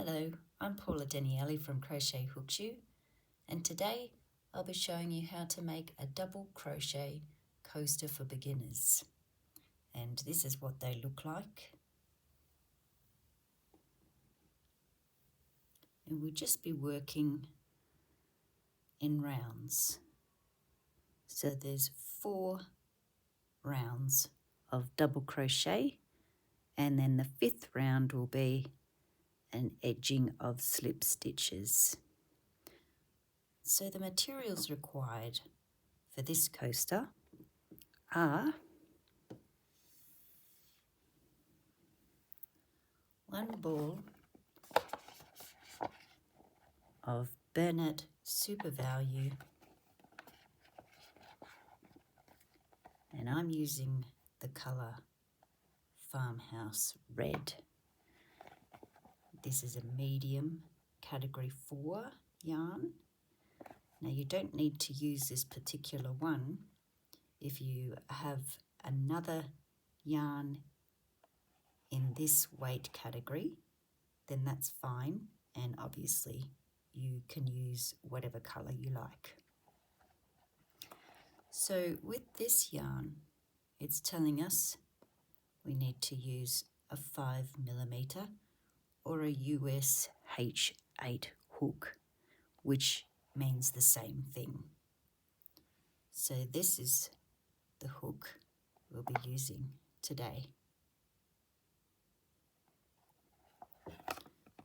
Hello, I'm Paula Daniele from Crochet Hooks You, and today I'll be showing you how to make a double crochet coaster for beginners. And this is what they look like. And we'll just be working in rounds. So there's 4 rounds of double crochet, and then the 5th round will be an edging of slip stitches. So the materials required for this coaster are 1 ball of Bernat Super Value, and I'm using the colour Farmhouse Red. This is a medium category 4 yarn. Now you don't need to use this particular one. If you have another yarn in this weight category, then that's fine, and obviously you can use whatever colour you like. So with this yarn, it's telling us we need to use a 5mm or a US H8 hook, which means the same thing. So this is the hook we'll be using today.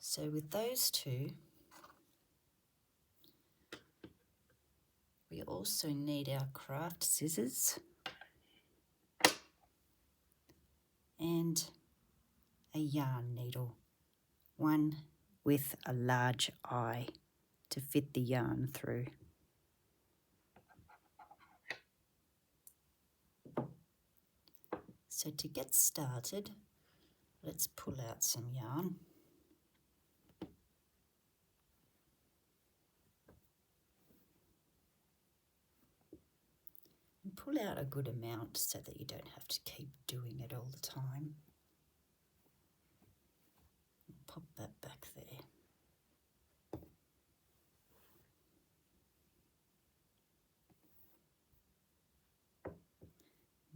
So with those two, we also need our craft scissors and a yarn needle, one with a large eye to fit the yarn through. So to get started, let's pull out some yarn. And pull out a good amount so that you don't have to keep doing it all the time. Pop that back there.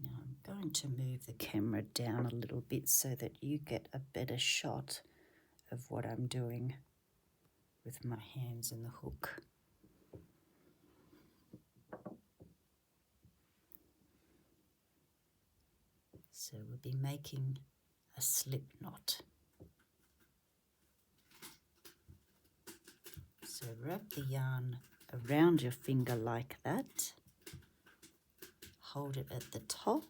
Now I'm going to move the camera down a little bit so that you get a better shot of what I'm doing with my hands and the hook. So we'll be making a slip knot. So wrap the yarn around your finger like that. Hold it at the top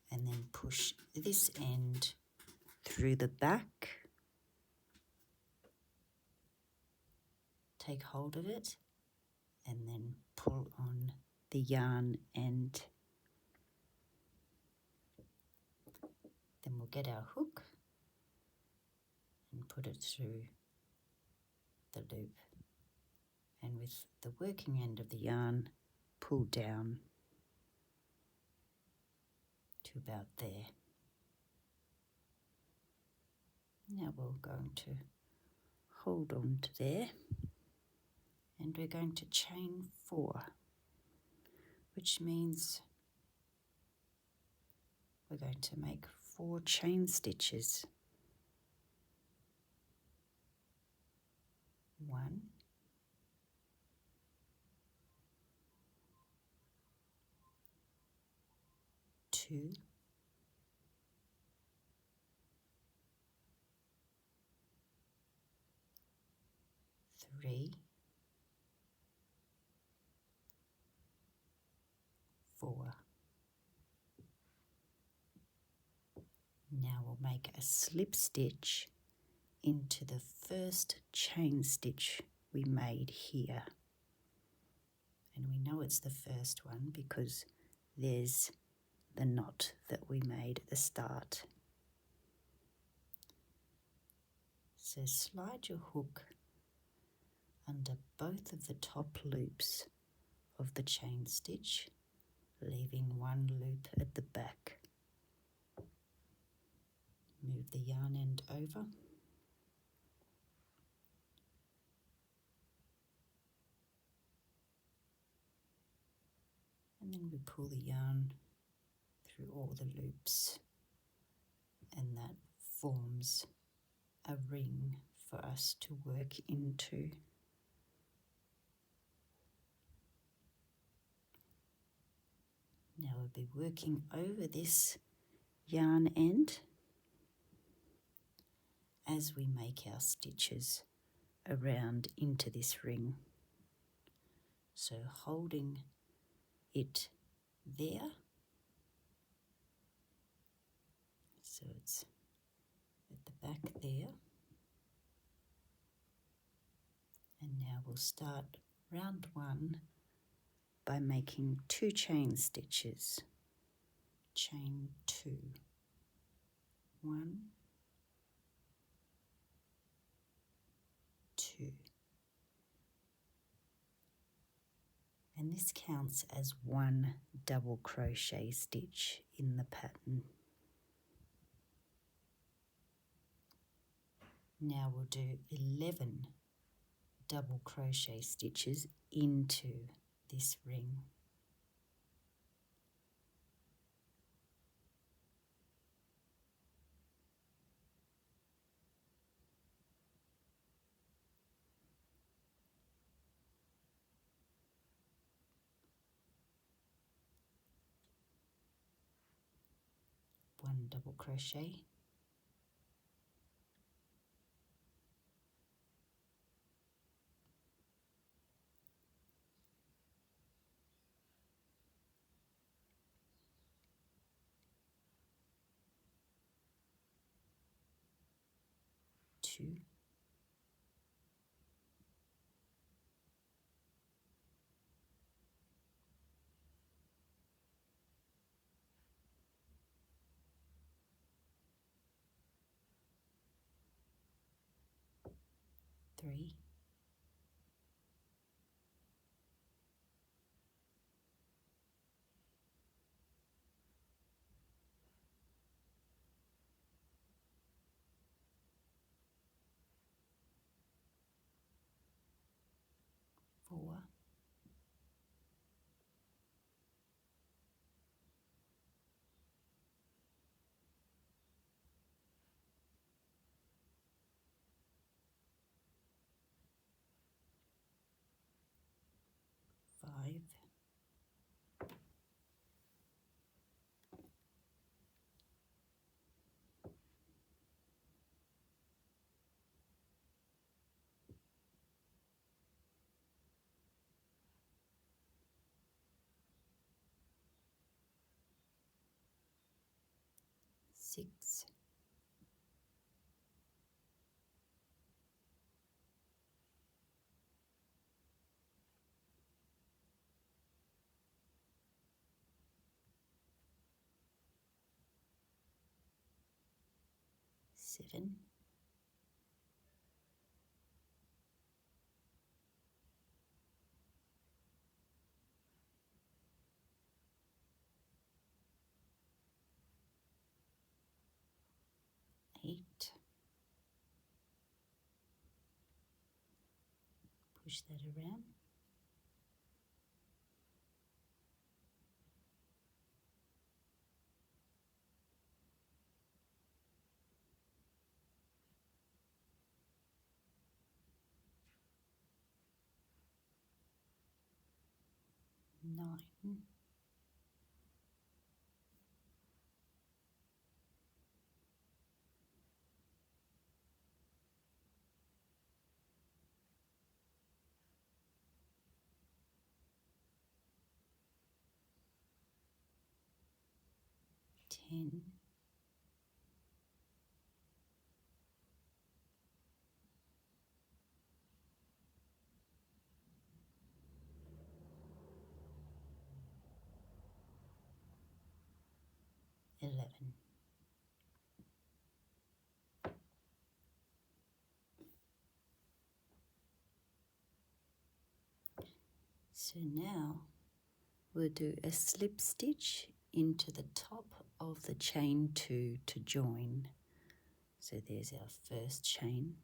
and then push this end through the back. Take hold of it and then pull on the yarn end. Then we'll get our hook and put it through the loop. And with the working end of the yarn, pull down to about there. Now we're going to hold on to there, and we're going to chain 4, which means we're going to make 4 chain stitches. 1, 2, 3, 4. Now we'll make a slip stitch into the first chain stitch we made here. And we know it's the first one because there's the knot that we made at the start. So slide your hook under both of the top loops of the chain stitch, leaving one loop at the back. Move the yarn end over And then we pull the yarn through all the loops, and that forms a ring for us to work into. Now we'll be working over this yarn end as we make our stitches around into this ring. So holding it there, so it's at the back there, and now we'll start round 1 by making 2 chain stitches. Chain 2, 1, 2, and this counts as 1 double crochet stitch in the pattern. Now we'll do 11 double crochet stitches into this ring. One double crochet, two, three, four, five, six, 7, 8, push that around, 9, 10, 11. So now we'll do a slip stitch into the top of the chain 2 to join. So there's our first chain,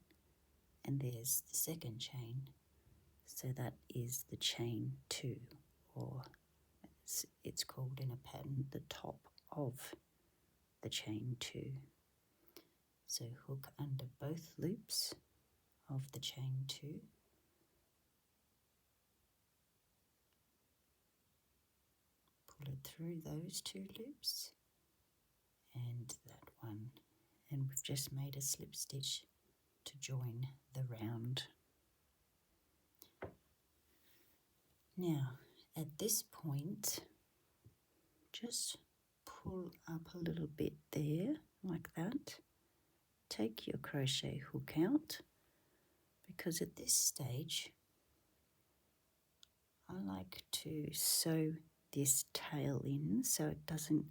and there's the second chain. So that is the chain 2, or it's called in a pattern the top of the chain 2. So hook under both loops of the chain 2, pull it through those 2 loops and that one, and we've just made a slip stitch to join the round. Now at this point, just pull up a little bit there like that. Take your crochet hook out, because at this stage I like to sew this tail in so it doesn't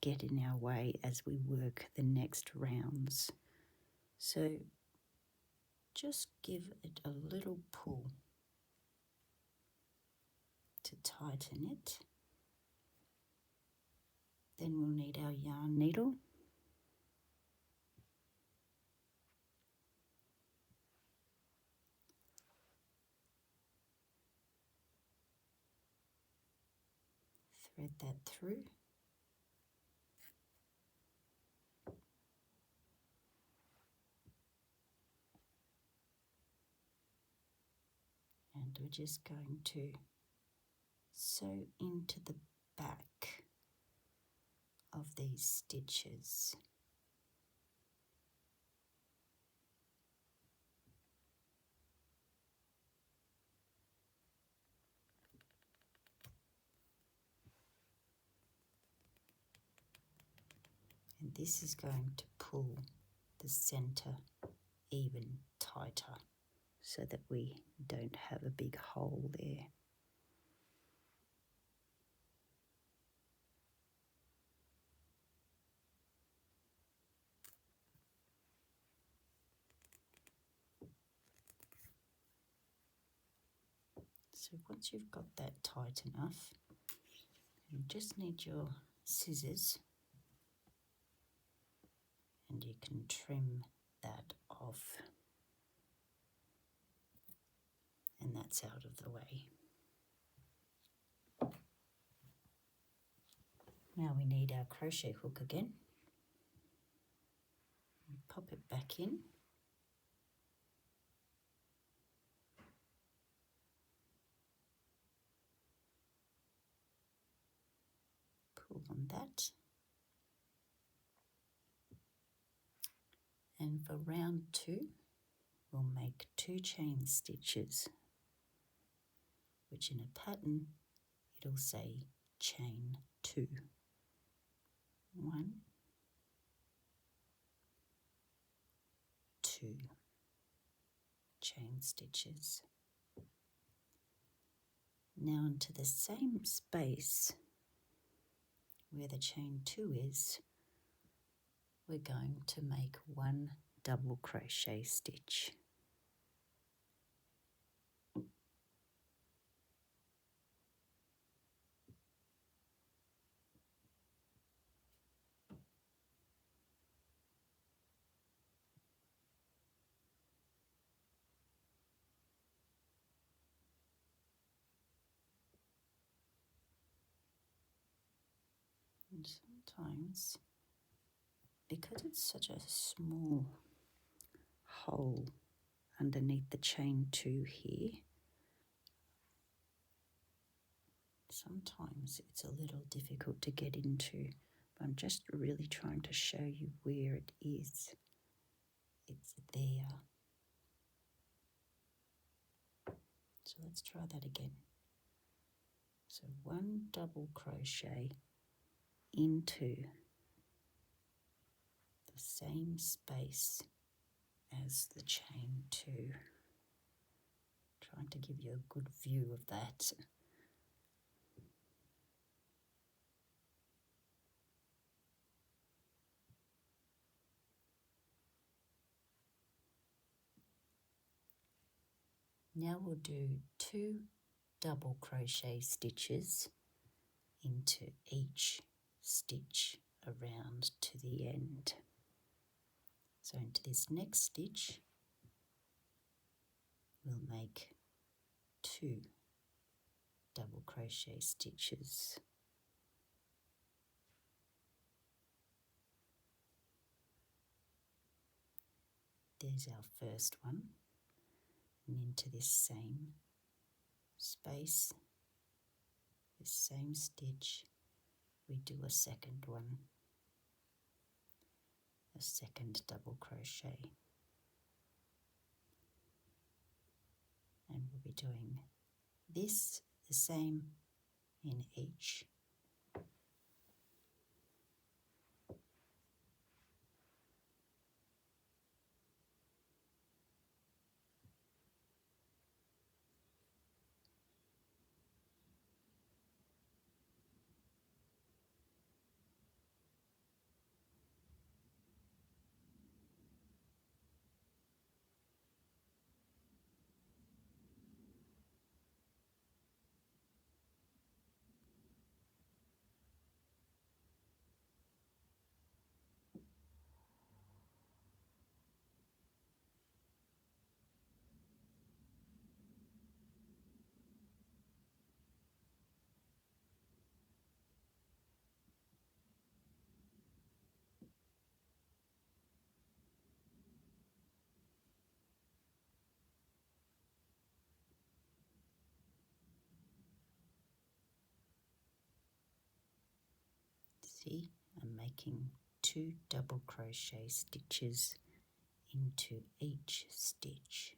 get in our way as we work the next rounds. So just give it a little pull to tighten it. Then we'll need our yarn needle. Thread that through. And we're just going to sew into the back of these stitches. And this is going to pull the center even tighter so that we don't have a big hole there. So once you've got that tight enough, you just need your scissors and you can trim that off, and that's out of the way. Now we need our crochet hook again. Pop it back in. Pull on that. And for round 2, we'll make 2 chain stitches, which in a pattern, it'll say chain 2. 1, 2 chain stitches. Now into the same space where the chain 2 is, we're going to make 1 double crochet stitch. And sometimes, because it's such a small hole underneath the chain 2 here, sometimes it's a little difficult to get into, but I'm just really trying to show you where it is. It's there. So let's try that again. So 1 double crochet into the same space as the chain 2. Trying to give you a good view of that. Now we'll do 2 double crochet stitches into each stitch around to the end. So into this next stitch, we'll make 2 double crochet stitches. There's our first one, and into this same space, this same stitch, we do a second one, a second double crochet, and we'll be doing this the same in each. See, I'm making 2 double crochet stitches into each stitch.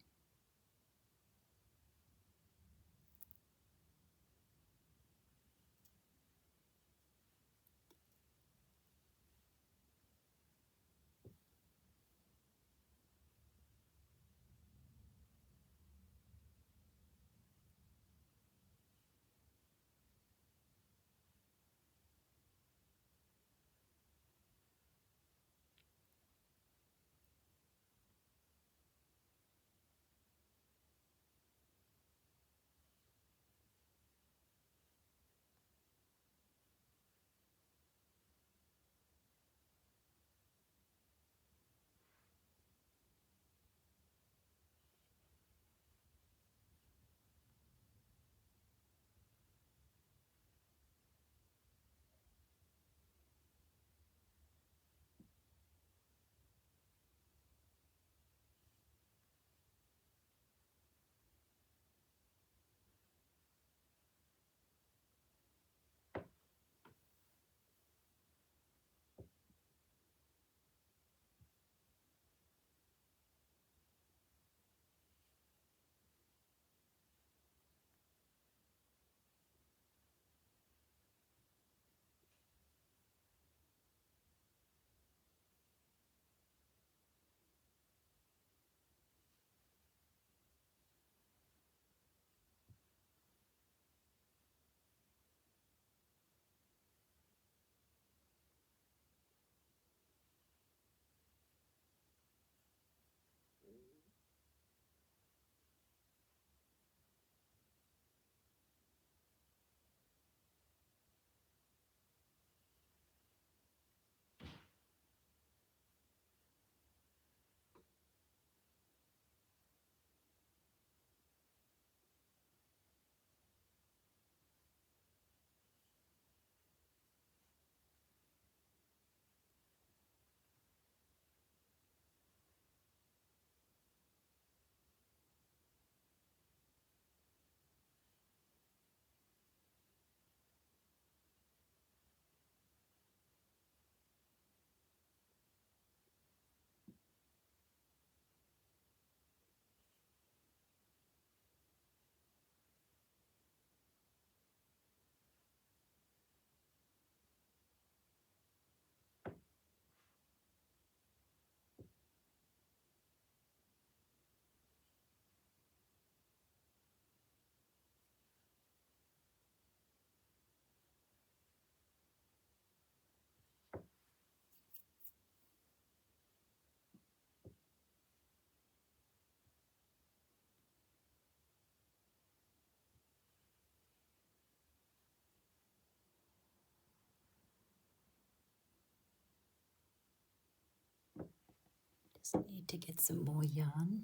Just need to get some more yarn.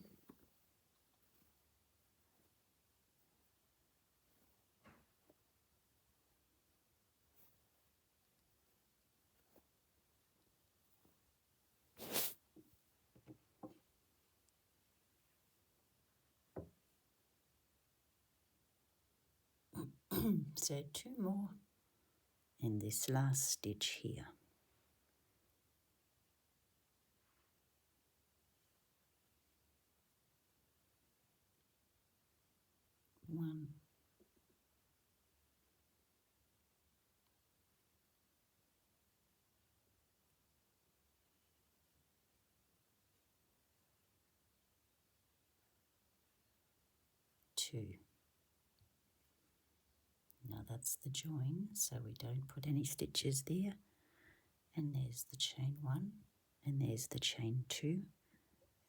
So 2 more in this last stitch here. 1, 2. Now that's the join, so we don't put any stitches there. And there's the chain 1, and there's the chain 2,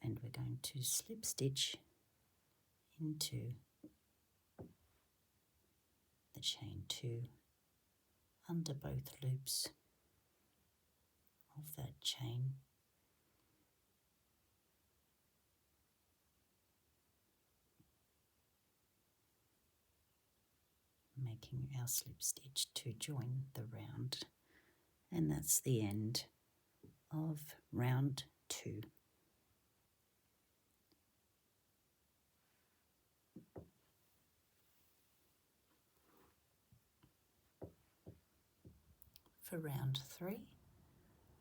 and we're going to slip stitch into the chain 2 under both loops of that chain, making our slip stitch to join the round. And that's the end of round 2. For round 3,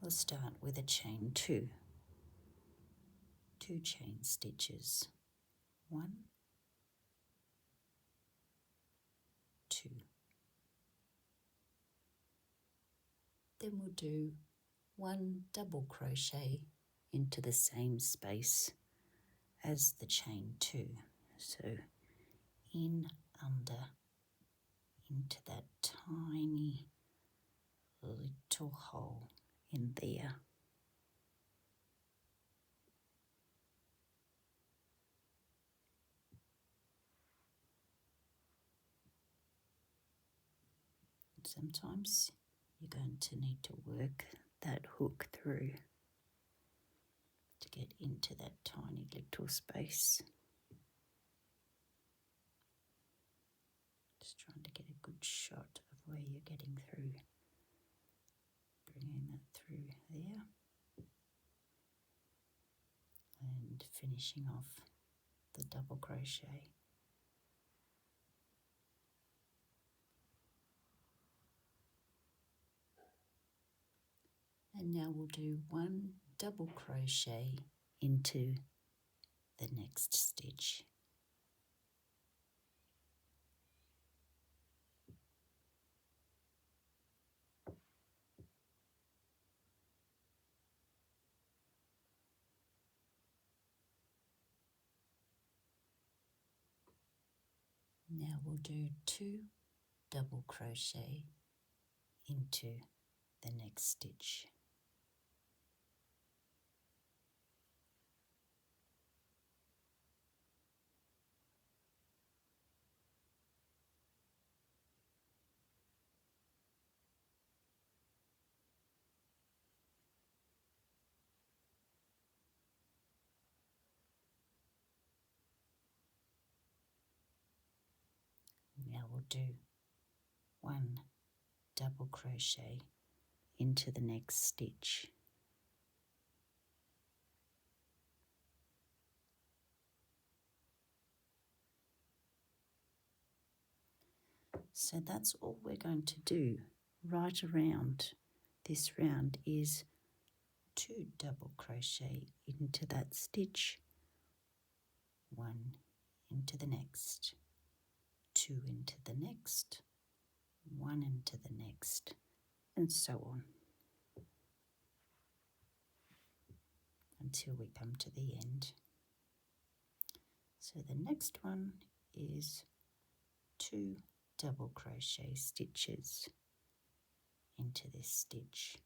we'll start with a chain 2, 2 chain stitches, 1, 2. Then we'll do 1 double crochet into the same space as the chain 2. So in, under, into that tiny little hole in there. Sometimes you're going to need to work that hook through to get into that tiny little space. Just trying to get a good shot of where you're getting through. Bringing that through there. And finishing off the double crochet. And now we'll do 1 double crochet into the next stitch. Now we'll do 2 double crochet into the next stitch. Now we'll do 1 double crochet into the next stitch. So that's all we're going to do right around this round is 2 double crochet into that stitch, 1 into the next, 2 into the next, 1 into the next, and so on until we come to the end. So the next one is 2 double crochet stitches into this stitch.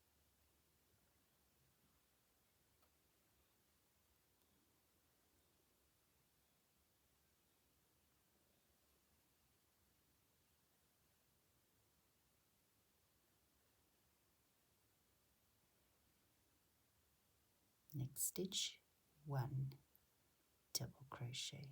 Next stitch, 1 double crochet.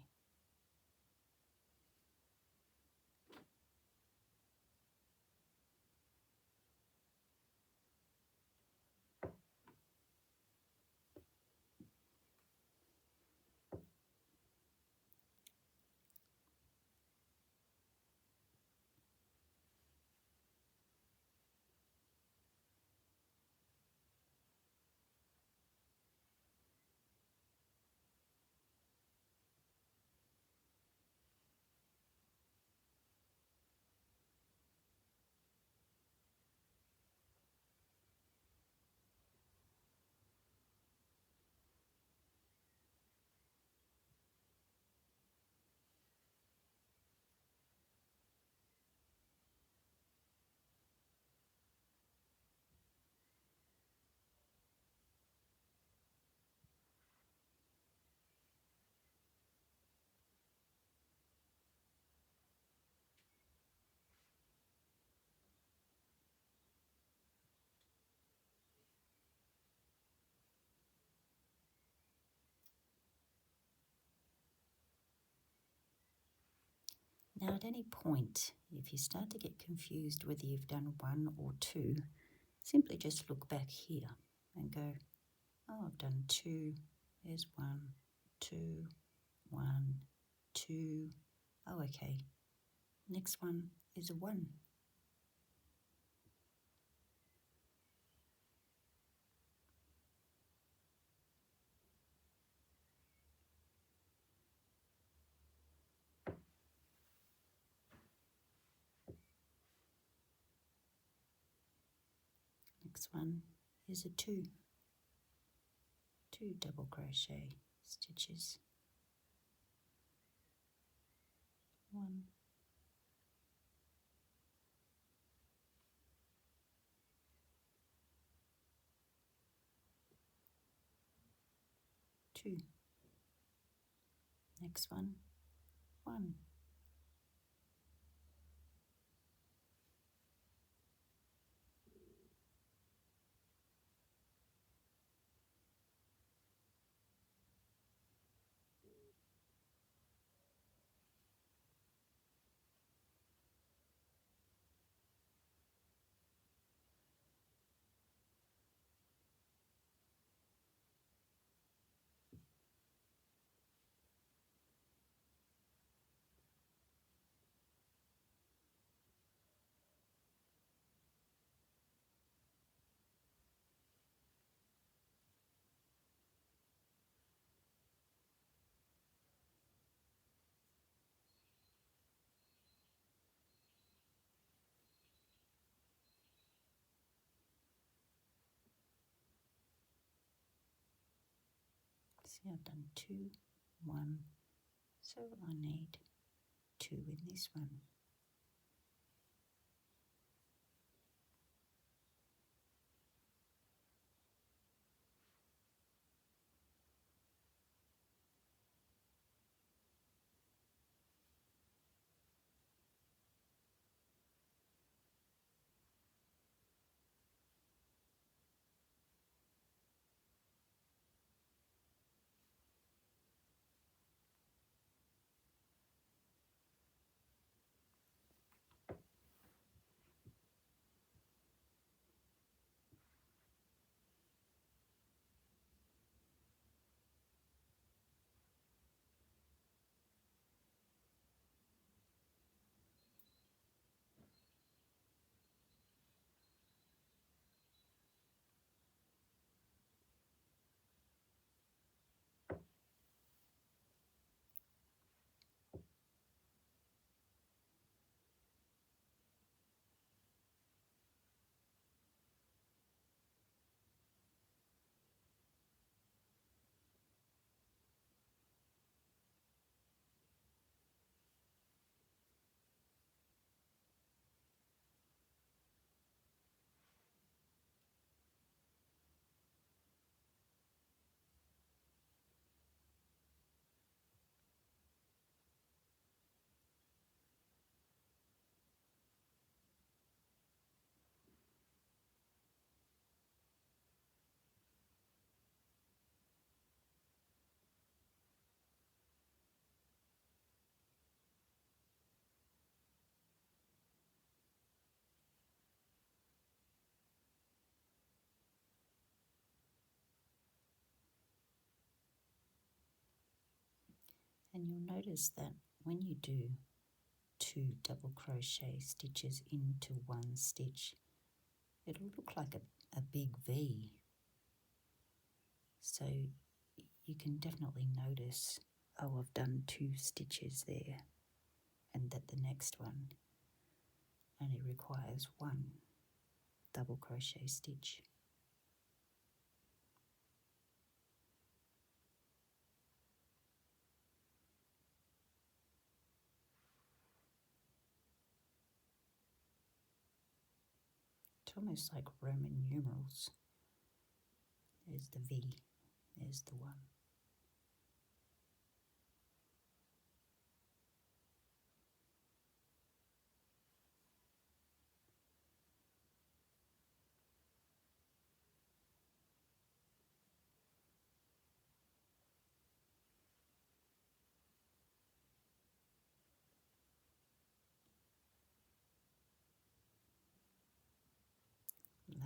Now at any point, if you start to get confused whether you've done 1 or 2, simply just look back here and go, oh, I've done 2, there's 1, 2, 1, 2, oh okay, next one is a 1. Next one is a 2. 2 double crochet stitches. 1, 2. Next one, 1. See, I've done 2, 1, so I need 2 in this one. And you'll notice that when you do 2 double crochet stitches into one stitch, it'll look like a big V. So you can definitely notice, oh, I've done 2 stitches there, and that the next one only requires 1 double crochet stitch. It's almost like Roman numerals. There's the V, there's the 1.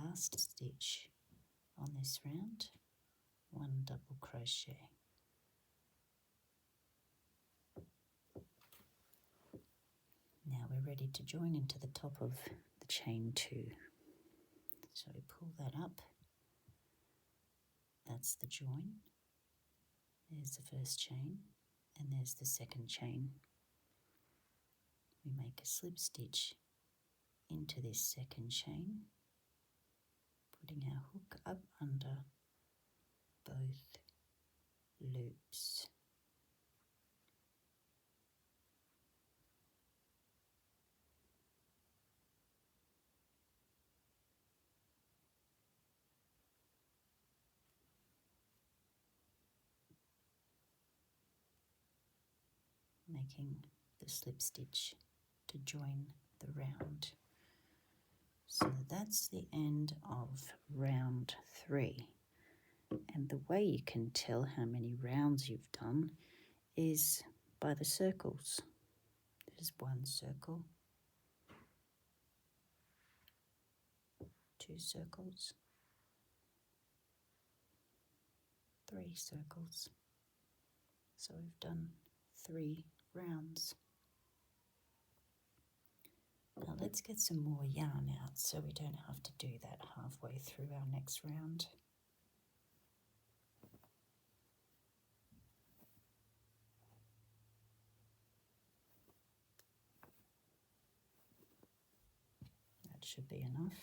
last stitch on this round, 1 double crochet. Now we're ready to join into the top of the chain 2. So we pull that up, that's the join, there's the first chain and there's the second chain. We make a slip stitch into this second chain, putting our hook up under both loops. Making the slip stitch to join the round. So that's the end of round 3. And the way you can tell how many rounds you've done is by the circles. There's 1 circle, 2 circles, 3 circles. So we've done 3 rounds. Now let's get some more yarn out so we don't have to do that halfway through our next round. That should be enough.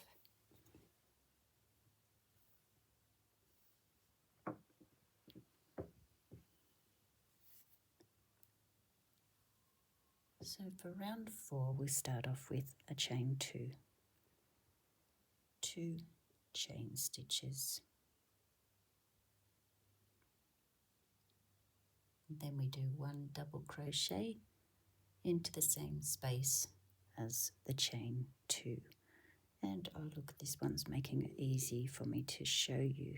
So for round 4 we start off with a chain 2, 2 chain stitches. Then we do 1 double crochet into the same space as the chain 2. And oh look, this one's making it easy for me to show you.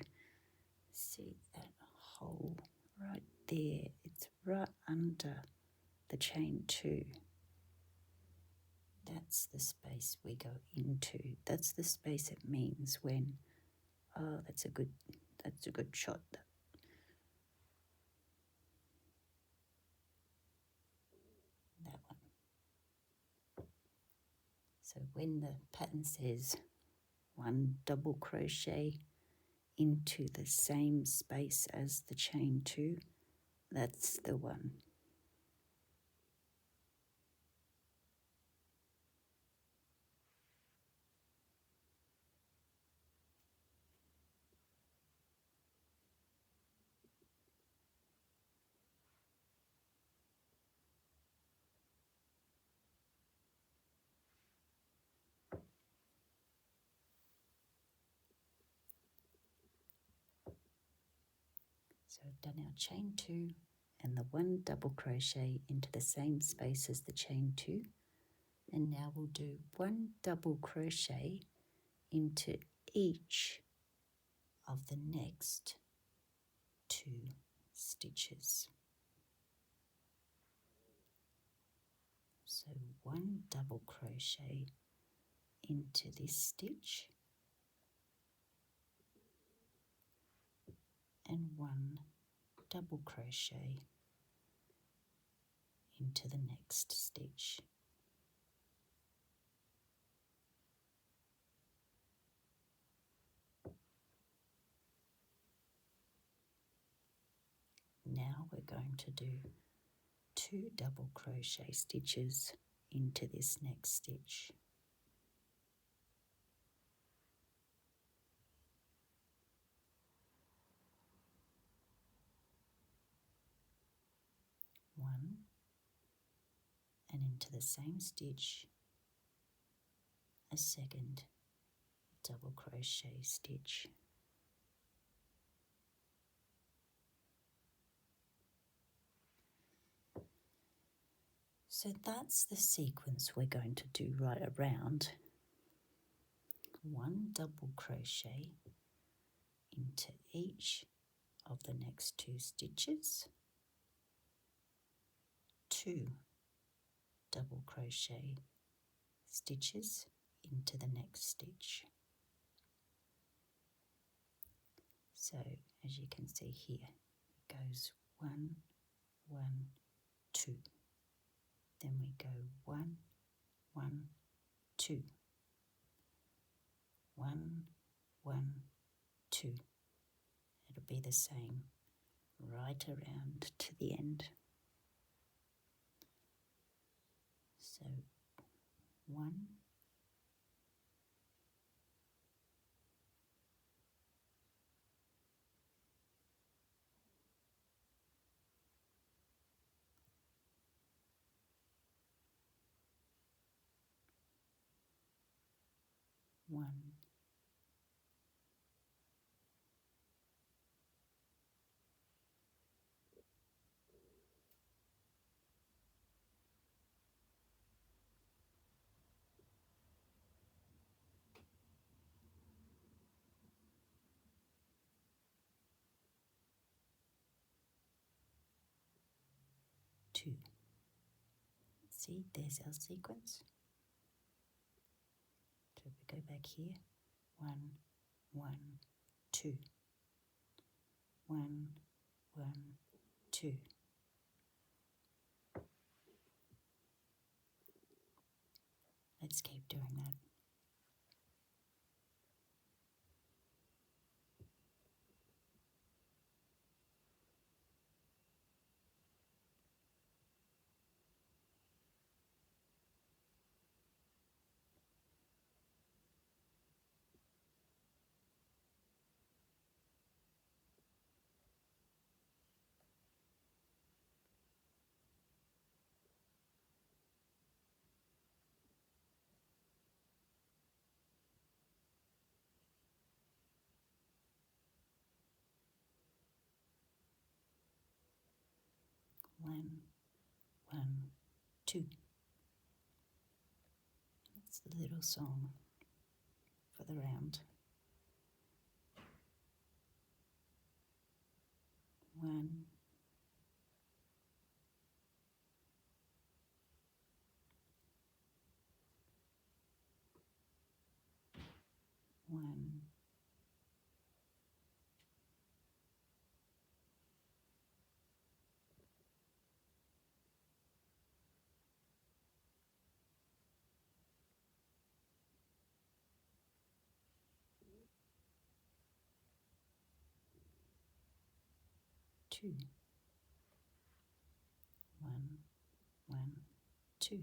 See that hole right there? It's right under the chain 2. That's the space we go into. That's the space it means when, oh, that's a good shot. That one. So when the pattern says 1 double crochet into the same space as the chain 2, that's the one. So we've done our chain 2 and the 1 double crochet into the same space as the chain 2, and now we'll do 1 double crochet into each of the next 2 stitches. So 1 double crochet into this stitch and 1 double crochet into the next stitch. Now we're going to do 2 double crochet stitches into this next stitch. One, and into the same stitch a second double crochet stitch. So that's the sequence we're going to do right around. 1 double crochet into each of the next 2 stitches, 2 double crochet stitches into the next stitch. So as you can see here, it goes 1, 1, 2. Then we go 1, 1, 2. 1, 1, 2. It'll be the same right around to the end. So 1, 1, 2. See, there's our sequence. So we go back here, 1, 1, 2. 1, 1, 2. Let's keep doing that. One, 1, 2. That's the little song for the round. 1, 1, 2. 1, 1, 2.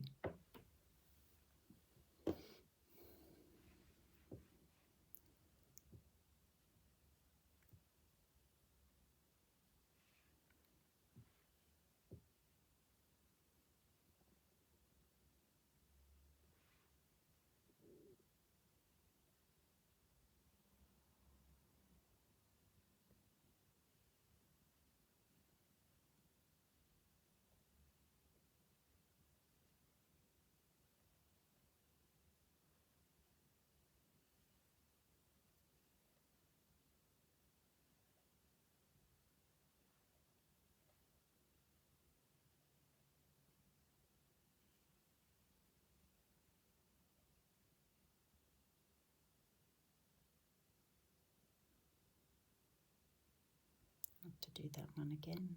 Have to do that one again.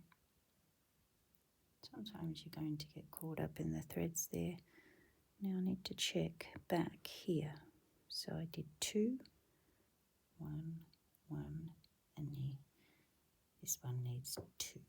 Sometimes you're going to get caught up in the threads there. Now I need to check back here. So I did 2, 1, 1, and this one needs 2.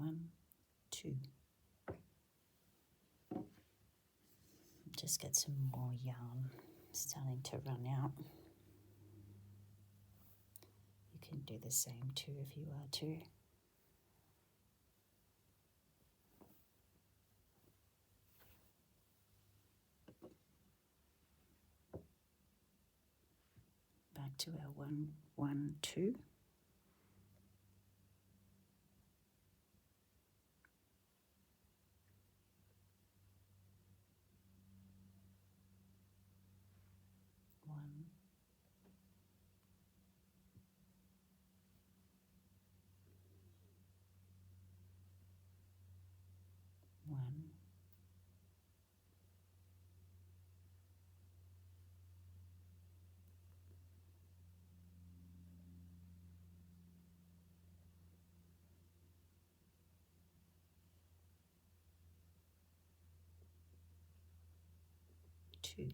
1, 2. Just get some more yarn. It's starting to run out. You can do the same too if you are too. Back to our 1, 1, 2. One, 1, 2.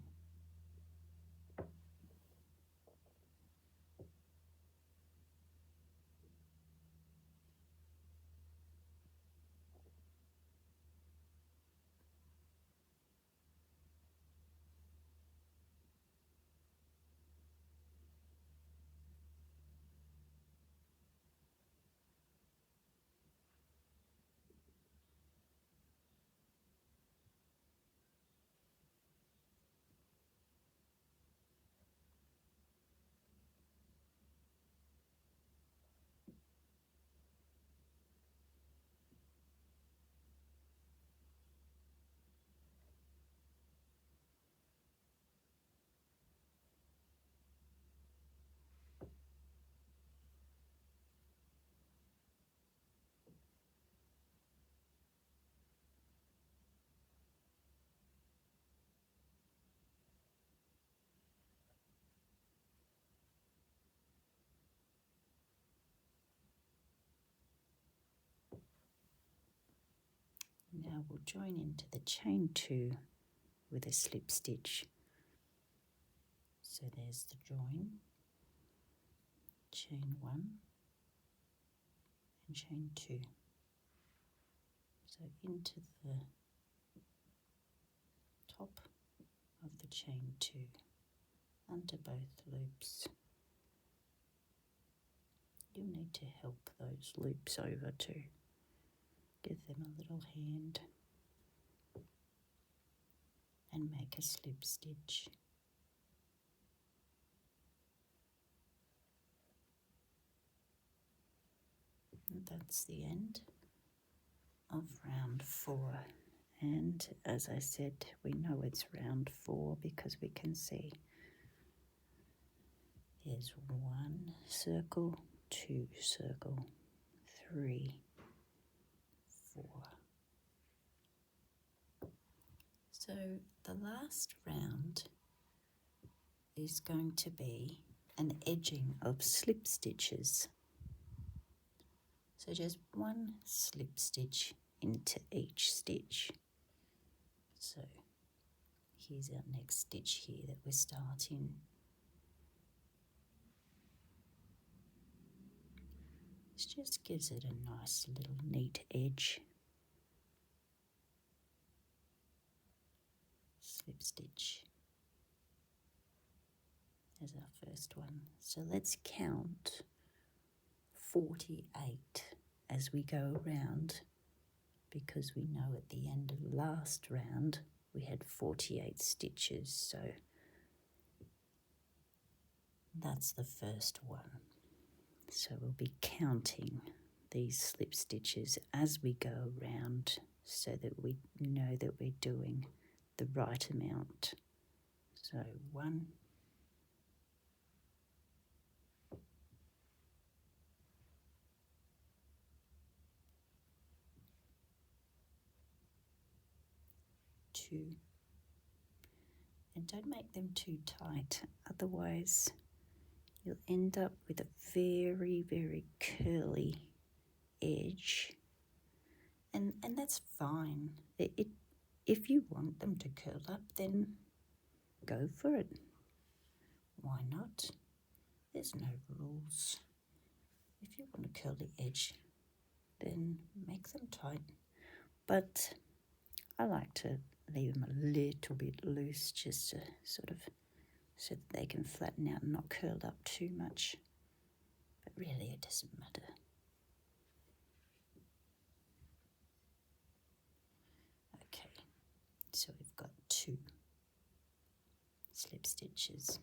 Now we'll join into the chain 2 with a slip stitch. So there's the join, chain 1 and chain 2. So into the top of the chain 2, under both loops. You'll need to help those loops over too. Give them a little hand and make a slip stitch. And that's the end of round 4. And as I said, we know it's round 4 because we can see there's 1 circle, 2 circle, 3, 4. So the last round is going to be an edging of slip stitches. So just 1 slip stitch into each stitch. So here's our next stitch here that we're starting. This just gives it a nice little neat edge. Slip stitch as our first one. So let's count 48 as we go around, because we know at the end of last round we had 48 stitches, so that's the first one. So we'll be counting these slip stitches as we go around so that we know that we're doing the right amount. So 1, 2, and don't make them too tight, otherwise you'll end up with a very, very curly edge, and that's fine. If you want them to curl up, then go for it. Why not? There's no rules. If you want a curly edge, then make them tight. But I like to leave them a little bit loose, just to sort of so that they can flatten out and not curled up too much. But really it doesn't matter. Okay, so we've got 2 slip stitches.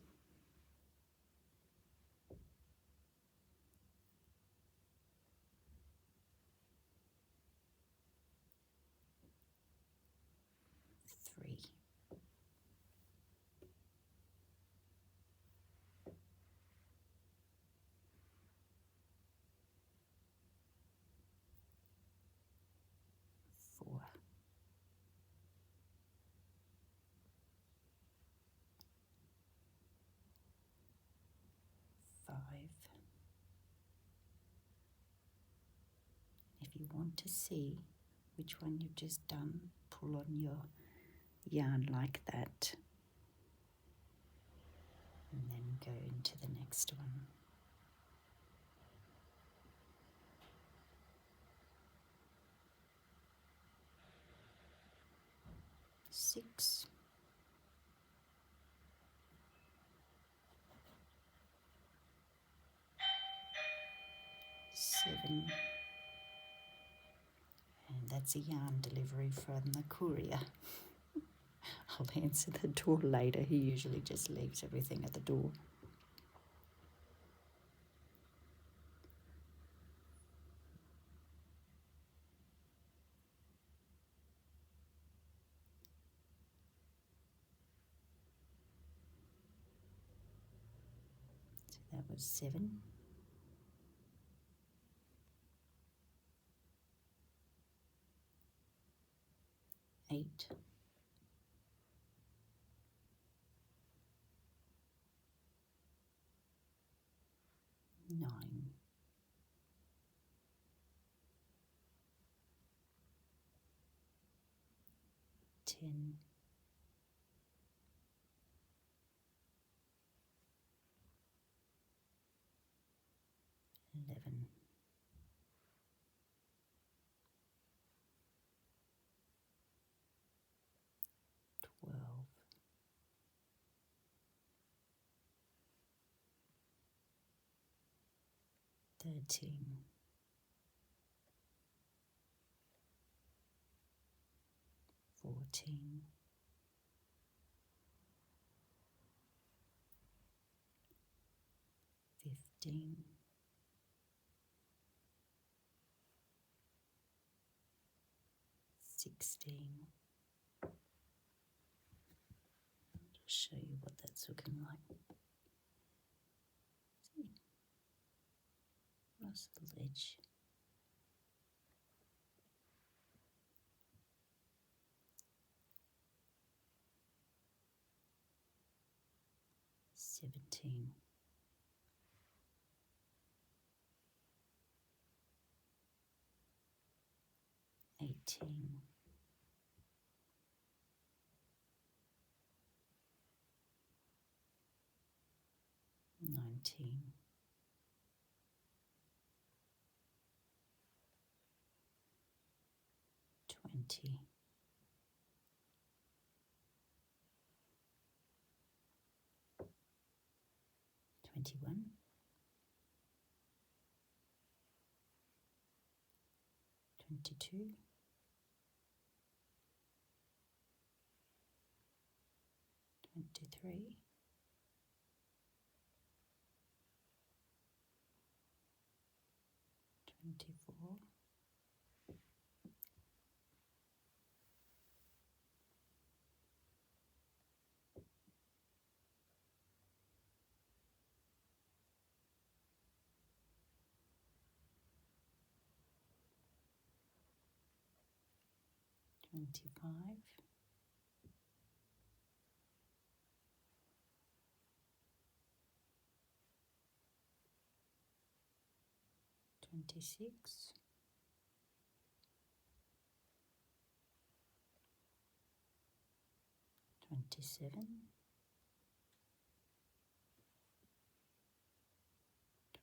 Three. 4. 5. If you want to see which one you've just done, pull on your yarn like that and then go into the next one. 6. 7. And that's a yarn delivery from the courier. I'll answer the door later. He usually just leaves everything at the door. So that was 7. 8. 9. 10. 11. 12. 13. 14. 15. 16. I'll show you what that's looking like. See, nice little edge. 17. 18. 19. 20. 21. 22. 23. 24. 25. 26. 27.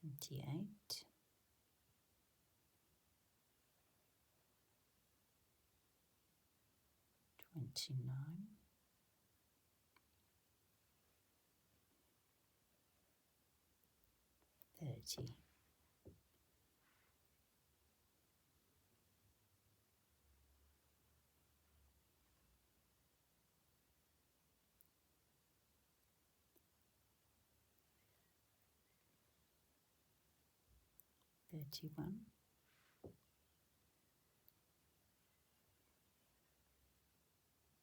28. 29, 30, 31,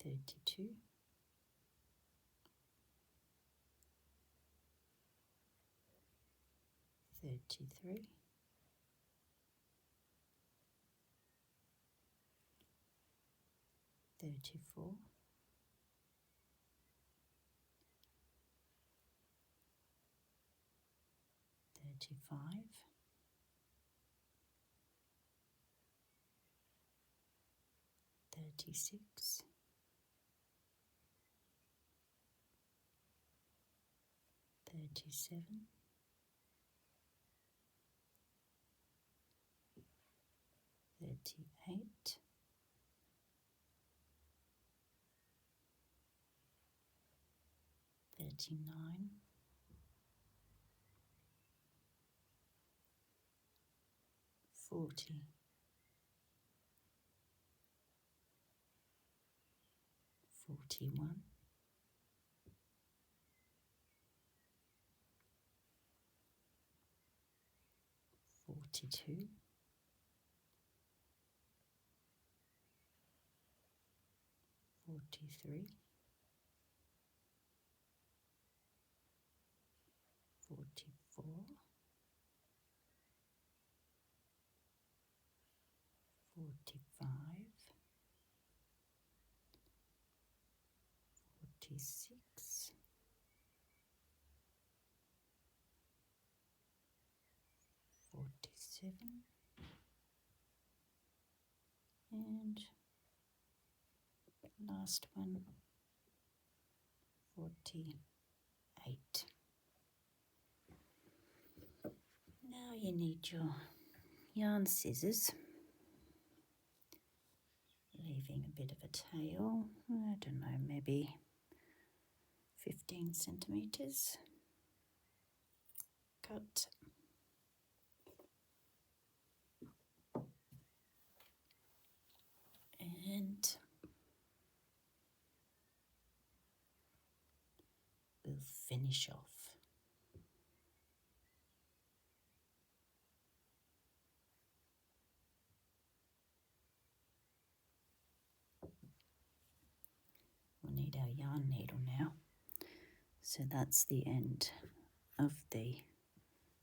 32, 33, 34, 35, 36, 37, 38, 39, 40, 41, 42, 43, 44, 45, 46, 47, and last one, 48. Now you need your yarn scissors, leaving a bit of a tail, I don't know, maybe 15 centimeters. Cut. And we'll finish off. We'll need our yarn needle now. So that's the end of the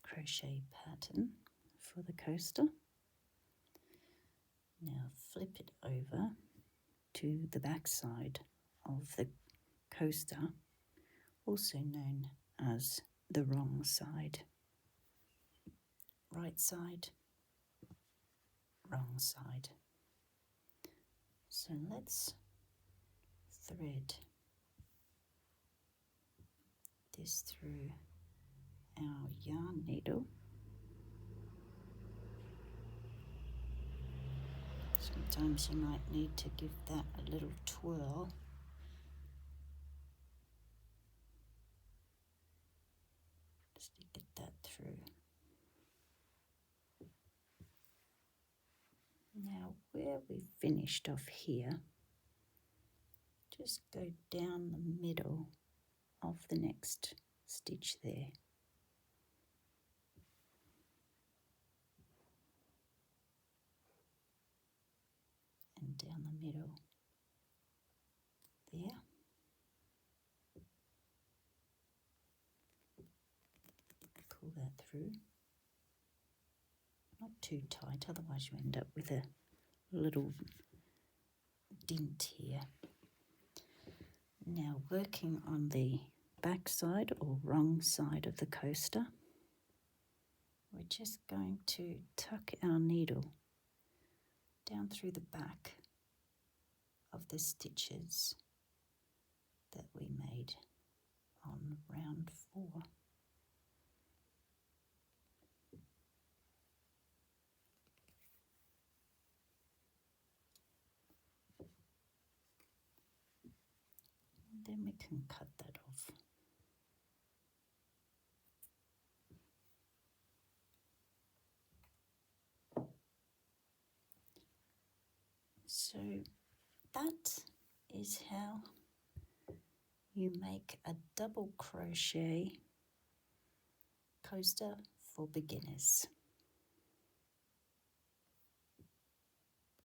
crochet pattern for the coaster. Now flip it over to the back side of the coaster, also known as the wrong side. Right side, wrong side. So let's thread this through our yarn needle. Sometimes you might need to give that a little twirl. Just to get that through. Now where we finished off here, just go down the middle of the next stitch there. And down the middle there. Pull that through. Not too tight, otherwise you end up with a little dint here. Now working on the back side or wrong side of the coaster, we're just going to tuck our needle down through the back of the stitches that we made on round 4. then we can cut that off. So that is how you make a double crochet coaster for beginners.